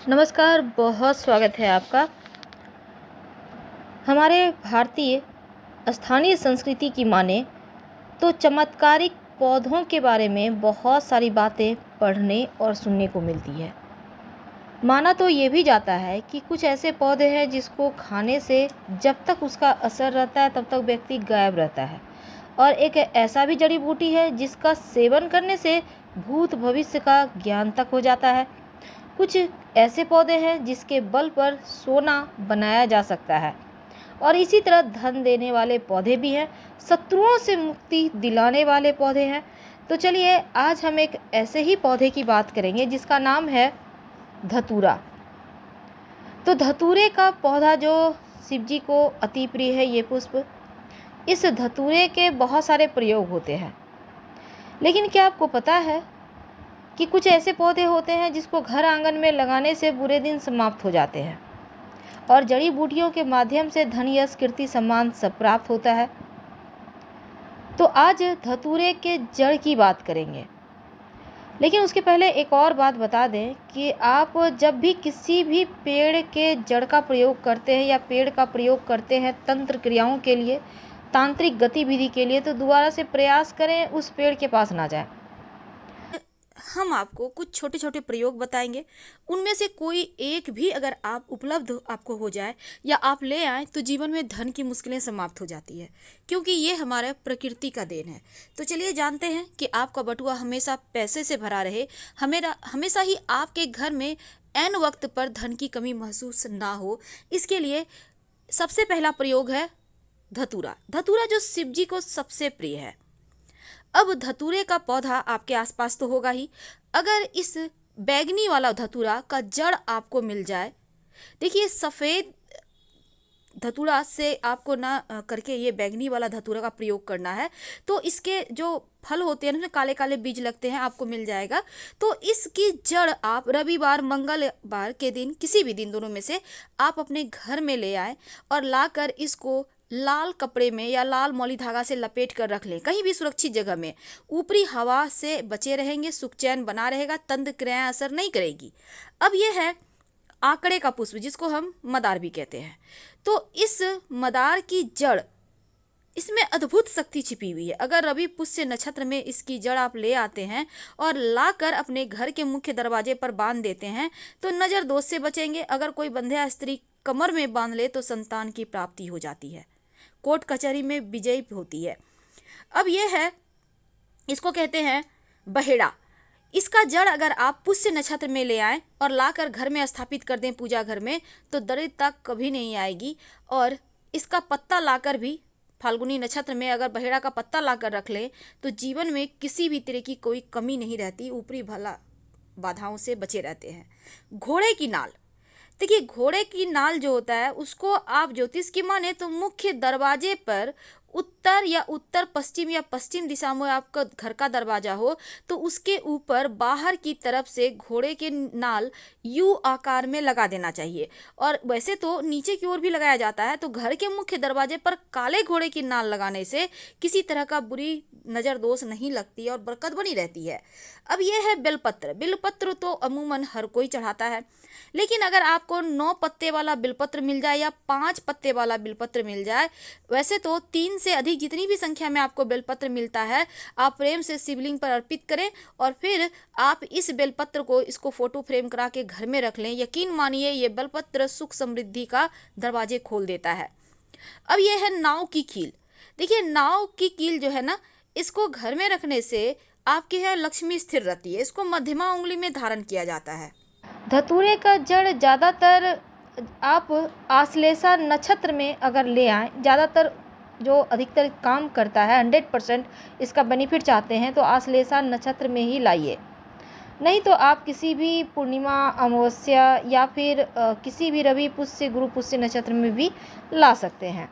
नमस्कार, बहुत स्वागत है आपका। हमारे भारतीय स्थानीय संस्कृति की माने तो चमत्कारिक पौधों के बारे में बहुत सारी बातें पढ़ने और सुनने को मिलती है। माना तो ये भी जाता है कि कुछ ऐसे पौधे हैं जिसको खाने से जब तक उसका असर रहता है तब तक व्यक्ति गायब रहता है, और एक ऐसा भी जड़ी बूटी है जिसका सेवन करने से भूत भविष्य का ज्ञान तक हो जाता है। कुछ ऐसे पौधे हैं जिसके बल पर सोना बनाया जा सकता है, और इसी तरह धन देने वाले पौधे भी हैं, शत्रुओं से मुक्ति दिलाने वाले पौधे हैं। तो चलिए आज हम एक ऐसे ही पौधे की बात करेंगे जिसका नाम है धतूरा। तो धतूरे का पौधा जो शिव जी को अति प्रिय है, ये पुष्प, इस धतूरे के बहुत सारे प्रयोग होते हैं। लेकिन क्या आपको पता है कि कुछ ऐसे पौधे होते हैं जिसको घर आंगन में लगाने से बुरे दिन समाप्त हो जाते हैं, और जड़ी बूटियों के माध्यम से धन यश कीर्ति सम्मान सब प्राप्त होता है। तो आज धतूरे के जड़ की बात करेंगे, लेकिन उसके पहले एक और बात बता दें कि आप जब भी किसी भी पेड़ के जड़ का प्रयोग करते हैं या पेड़ का प्रयोग करते हैं तंत्र क्रियाओं के लिए, तांत्रिक गतिविधि के लिए, तो दोबारा से प्रयास करें उस पेड़ के पास ना जाएं। हम आपको कुछ छोटे छोटे प्रयोग बताएंगे। उनमें से कोई एक भी अगर आप उपलब्ध आपको हो जाए या आप ले आए तो जीवन में धन की मुश्किलें समाप्त हो जाती है, क्योंकि ये हमारा प्रकृति का देन है। तो चलिए जानते हैं कि आपका बटुआ हमेशा पैसे से भरा रहे, हमेशा ही आपके घर में ऐन वक्त पर धन की कमी महसूस ना हो। इसके लिए सबसे पहला प्रयोग है धतूरा। धतूरा जो शिव जी को सबसे प्रिय है। अब धतूरे का पौधा आपके आसपास तो होगा ही। अगर इस बैगनी वाला धतूरा का जड़ आपको मिल जाए, देखिए सफ़ेद धतूरा से आपको ना करके ये बैगनी वाला धतूरा का प्रयोग करना है। तो इसके जो फल होते हैं ना, काले काले बीज लगते हैं, आपको मिल जाएगा। तो इसकी जड़ आप रविवार मंगलवार के दिन, किसी भी दिन दोनों में से आप अपने घर में ले आए और लाकर इसको लाल कपड़े में या लाल मौली धागा से लपेट कर रख लें, कहीं भी सुरक्षित जगह में। ऊपरी हवा से बचे रहेंगे, सुख चैन बना रहेगा, तंत्र क्रियाएं असर नहीं करेगी। अब यह है आंकड़े का पुष्प, जिसको हम मदार भी कहते हैं। तो इस मदार की जड़, इसमें अद्भुत शक्ति छिपी हुई है। अगर रवि पुष्य नक्षत्र में इसकी जड़ आप ले आते हैं और लाकर अपने घर के मुख्य दरवाजे पर बांध देते हैं तो नज़र दोष से बचेंगे। अगर कोई बंध्या स्त्री कमर में बांध ले तो संतान की प्राप्ति हो जाती है, कोर्ट कचहरी में विजयी होती है। अब यह है, इसको कहते हैं बहेड़ा। इसका जड़ अगर आप पुष्य नक्षत्र में ले आएं और लाकर घर में स्थापित कर दें पूजा घर में, तो दरिद्रता कभी नहीं आएगी। और इसका पत्ता लाकर भी फाल्गुनी नक्षत्र में अगर बहेड़ा का पत्ता लाकर रख लें तो जीवन में किसी भी तरह की कोई कमी नहीं रहती, ऊपरी भला बाधाओं से बचे रहते हैं। घोड़े की नाल, देखिए घोड़े की नाल जो होता है उसको आप ज्योतिष की माने तो मुख्य दरवाजे पर उत्तर या उत्तर पश्चिम या पश्चिम दिशा में आपका घर का दरवाजा हो तो उसके ऊपर बाहर की तरफ से घोड़े के नाल यू आकार में लगा देना चाहिए। और वैसे तो नीचे की ओर भी लगाया जाता है। तो घर के मुख्य दरवाजे पर काले घोड़े की नाल लगाने से किसी तरह का बुरी नज़र दोष नहीं लगती और बरकत बनी रहती है। अब यह है बेलपत्र। बेलपत्र तो अमूमन हर कोई चढ़ाता है, लेकिन अगर आपको 9 पत्ते वाला बिलपत्र मिल जाए या 5 पत्ते वाला बिलपत्र मिल जाए, वैसे तो 3 से अधिक जितनी भी संख्या में आपको बेलपत्र मिलता है, आप प्रेम से शिवलिंग पर अर्पित करें और फिर आप इस बेलपत्र को, इसको फोटो फ्रेम करा के घर में रख लें। यकीन मानिए ये बेलपत्र सुख समृद्धि का दरवाजे खोल देता है। अब यह है नाव की कील। देखिए नाव की कील जो है ना, इसको घर में रखने से आपके यहाँ लक्ष्मी स्थिर रहती है। इसको मध्यमा उंगली में धारण किया जाता है। धतूरे का जड़ ज़्यादातर आप आश्लेषा नक्षत्र में अगर ले आएँ, ज़्यादातर जो अधिकतर काम करता है 100% इसका बेनिफिट चाहते हैं तो आश्लेषा नक्षत्र में ही लाइए। नहीं तो आप किसी भी पूर्णिमा, अमावस्या या फिर किसी भी रवि पुष्य, गुरु पुष्य नक्षत्र में भी ला सकते हैं।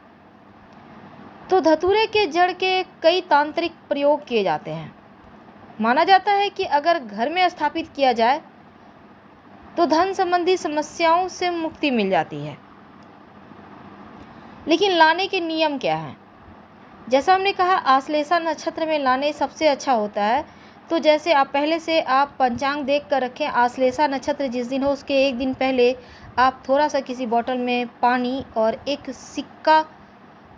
तो धतूरे के जड़ के कई तांत्रिक प्रयोग किए जाते हैं। माना जाता है कि अगर घर में स्थापित किया जाए तो धन संबंधी समस्याओं से मुक्ति मिल जाती है। लेकिन लाने के नियम क्या हैं? जैसा हमने कहा, आश्लेषा नक्षत्र में लाने सबसे अच्छा होता है। तो जैसे आप पहले से आप पंचांग देख कर रखें, आश्लेषा नक्षत्र जिस दिन हो उसके एक दिन पहले आप थोड़ा सा किसी बोतल में पानी और एक सिक्का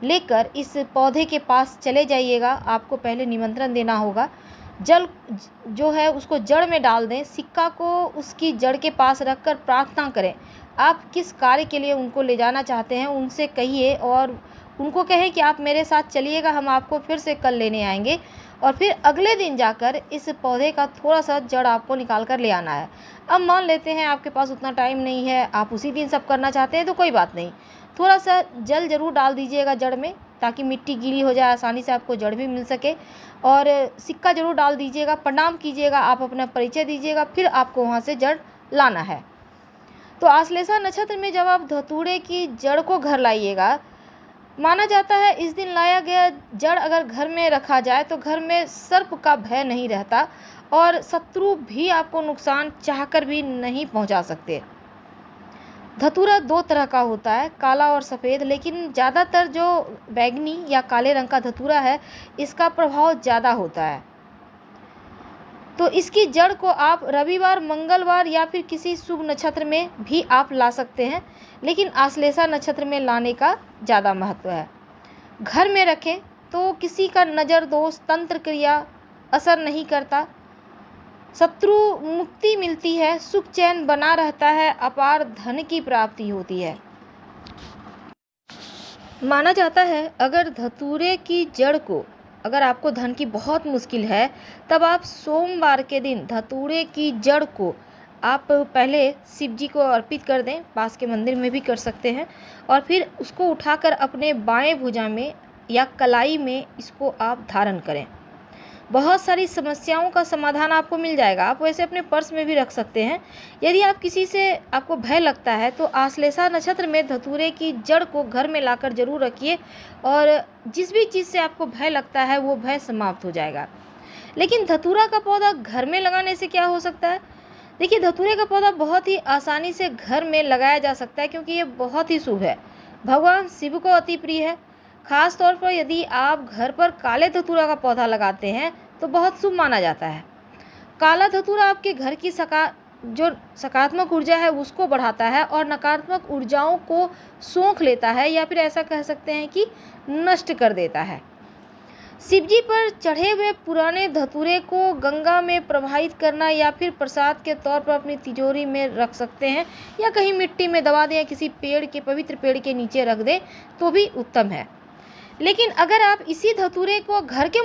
लेकर इस पौधे के पास चले जाइएगा। आपको पहले निमंत्रण देना होगा। जल जो है उसको जड़ में डाल दें, सिक्का को उसकी जड़ के पास रखकर प्रार्थना करें। आप किस कार्य के लिए उनको ले जाना चाहते हैं उनसे कहिए और उनको कहें कि आप मेरे साथ चलिएगा, हम आपको फिर से कल लेने आएंगे। और फिर अगले दिन जाकर इस पौधे का थोड़ा सा जड़ आपको निकाल कर ले आना है। अब मान लेते हैं आपके पास उतना टाइम नहीं है, आप उसी दिन सब करना चाहते हैं, तो कोई बात नहीं, थोड़ा सा जल ज़रूर डाल दीजिएगा जड़ में, ताकि मिट्टी गीली हो जाए, आसानी से आपको जड़ भी मिल सके। और सिक्का ज़रूर डाल दीजिएगा, प्रणाम कीजिएगा, आप अपना परिचय दीजिएगा, फिर आपको वहाँ से जड़ लाना है। तो आश्लेषा नक्षत्र में जब आप धतूरे की जड़ को घर लाइएगा, माना जाता है इस दिन लाया गया जड़ अगर घर में रखा जाए तो घर में सर्प का भय नहीं रहता और शत्रु भी आपको नुकसान चाहकर भी नहीं पहुंचा सकते। धतूरा दो तरह का होता है, काला और सफ़ेद, लेकिन ज़्यादातर जो बैंगनी या काले रंग का धतूरा है इसका प्रभाव ज़्यादा होता है। तो इसकी जड़ को आप रविवार, मंगलवार या फिर किसी शुभ नक्षत्र में भी आप ला सकते हैं, लेकिन आश्लेषा नक्षत्र में लाने का ज़्यादा महत्व है। घर में रखें तो किसी का नज़र दोष, तंत्र क्रिया असर नहीं करता, शत्रु मुक्ति मिलती है, सुख चैन बना रहता है, अपार धन की प्राप्ति होती है। माना जाता है अगर धतूरे की जड़ को, अगर आपको धन की बहुत मुश्किल है, तब आप सोमवार के दिन धतूरे की जड़ को आप पहले शिव जी को अर्पित कर दें, पास के मंदिर में भी कर सकते हैं, और फिर उसको उठाकर अपने बाएं भुजा में या कलाई में इसको आप धारण करें। बहुत सारी समस्याओं का समाधान आपको मिल जाएगा। आप वैसे अपने पर्स में भी रख सकते हैं। यदि आप किसी से आपको भय लगता है तो आश्लेषा नक्षत्र में धतूरे की जड़ को घर में लाकर जरूर रखिए और जिस भी चीज़ से आपको भय लगता है वो भय समाप्त हो जाएगा। लेकिन धतूरा का पौधा घर में लगाने से क्या हो सकता है? देखिए, धतूरे का पौधा बहुत ही आसानी से घर में लगाया जा सकता है क्योंकि ये बहुत ही शुभ है, भगवान शिव को अति प्रिय है। खास तौर पर यदि आप घर पर काले धतूरा का पौधा लगाते हैं तो बहुत शुभ माना जाता है। काला धतूरा आपके घर की जो सकारात्मक ऊर्जा है उसको बढ़ाता है और नकारात्मक ऊर्जाओं को सोख लेता है, या फिर ऐसा कह सकते हैं कि नष्ट कर देता है। शिवजी पर चढ़े हुए पुराने धतूरे को गंगा में प्रवाहित करना या फिर प्रसाद के तौर पर अपनी तिजोरी में रख सकते हैं, या कहीं मिट्टी में दबा दें या किसी पेड़ के, पवित्र पेड़ के नीचे रख दें तो भी उत्तम है। लेकिन अगर आप इसी धतूरे को घर के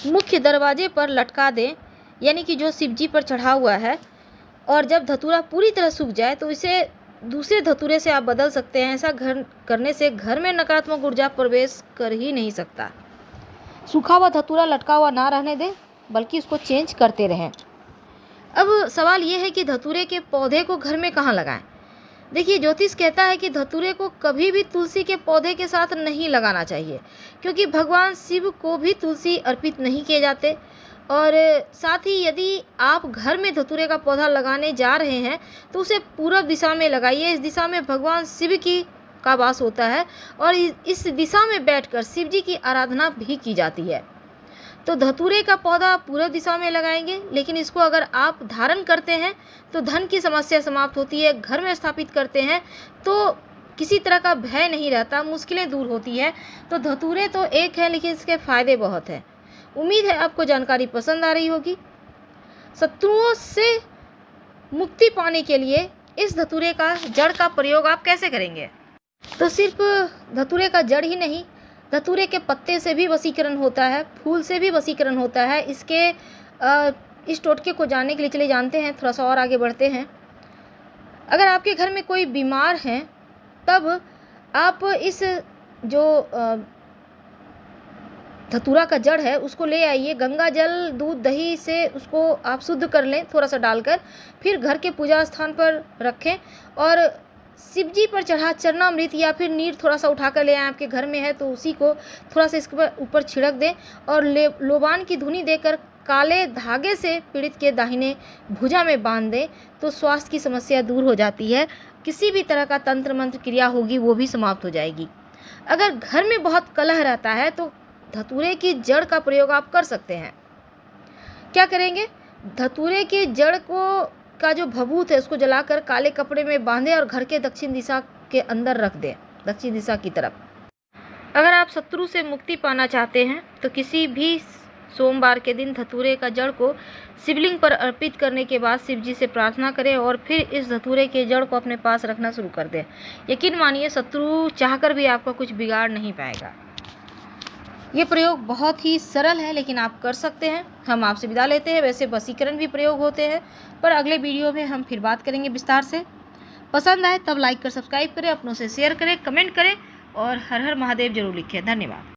मुख्य दरवाजे पर लटका दें, यानी कि जो शिवजी पर चढ़ा हुआ है, और जब धतूरा पूरी तरह सूख जाए तो इसे दूसरे धतूरे से आप बदल सकते हैं। ऐसा करने से घर में नकारात्मक ऊर्जा प्रवेश कर ही नहीं सकता। सूखा हुआ धतूरा लटका हुआ ना रहने दें, बल्कि उसको चेंज करते रहें। अब सवाल ये है कि धतूरे के पौधे को घर में कहाँ लगाएं? देखिए, ज्योतिष कहता है कि धतूरे को कभी भी तुलसी के पौधे के साथ नहीं लगाना चाहिए, क्योंकि भगवान शिव को भी तुलसी अर्पित नहीं किए जाते। और साथ ही यदि आप घर में धतूरे का पौधा लगाने जा रहे हैं तो उसे पूर्व दिशा में लगाइए। इस दिशा में भगवान शिव का वास होता है और इस दिशा में बैठकर शिव जी की आराधना भी की जाती है। तो धतूरे का पौधा पूर्व दिशा में लगाएंगे, लेकिन इसको अगर आप धारण करते हैं तो धन की समस्या समाप्त होती है। घर में स्थापित करते हैं तो किसी तरह का भय नहीं रहता, मुश्किलें दूर होती है। तो धतूरे तो एक है, लेकिन इसके फ़ायदे बहुत हैं। उम्मीद है आपको जानकारी पसंद आ रही होगी। शत्रुओं से मुक्ति पाने के लिए इस धतूरे का जड़ का प्रयोग आप कैसे करेंगे? तो सिर्फ धतूरे का जड़ ही नहीं, धतूरे के पत्ते से भी वशीकरण होता है, फूल से भी वशीकरण होता है। इस टोटके को जानने के लिए चलिए जानते हैं, थोड़ा सा और आगे बढ़ते हैं। अगर आपके घर में कोई बीमार है तब आप इस जो धतूरा का जड़ है उसको ले आइए, गंगा जल, दूध, दही से उसको आप शुद्ध कर लें थोड़ा सा डालकर, फिर घर के पूजा स्थान पर रखें और शिवजी पर चढ़ा चरणामृत या फिर नीर थोड़ा सा उठा कर ले आए, आपके घर में है तो उसी को थोड़ा सा इसके ऊपर छिड़क दें और लोबान की धुनी देकर काले धागे से पीड़ित के दाहिने भुजा में बांध दें तो स्वास्थ्य की समस्या दूर हो जाती है। किसी भी तरह का तंत्र मंत्र क्रिया होगी वो भी समाप्त हो जाएगी। अगर घर में बहुत कलह रहता है तो धतूरे की जड़ का प्रयोग आप कर सकते हैं। क्या करेंगे, धतूरे की जड़ को का जो भभूत है उसको जलाकर काले कपड़े में बांधे और घर के दक्षिण दिशा के अंदर रख दें, दक्षिण दिशा की तरफ। अगर आप शत्रु से मुक्ति पाना चाहते हैं तो किसी भी सोमवार के दिन धतूरे का जड़ को शिवलिंग पर अर्पित करने के बाद शिव जी से प्रार्थना करें और फिर इस धतूरे के जड़ को अपने पास रखना शुरू कर दें। यकीन मानिए, शत्रु चाहकर भी आपका कुछ बिगाड़ नहीं पाएगा। ये प्रयोग बहुत ही सरल है, लेकिन आप कर सकते हैं। हम आपसे विदा लेते हैं। वैसे वशीकरण भी प्रयोग होते हैं, पर अगले वीडियो में हम फिर बात करेंगे विस्तार से। पसंद आए तब लाइक कर सब्सक्राइब करें, अपनों से शेयर करें, कमेंट करें और हर हर महादेव जरूर लिखें। धन्यवाद।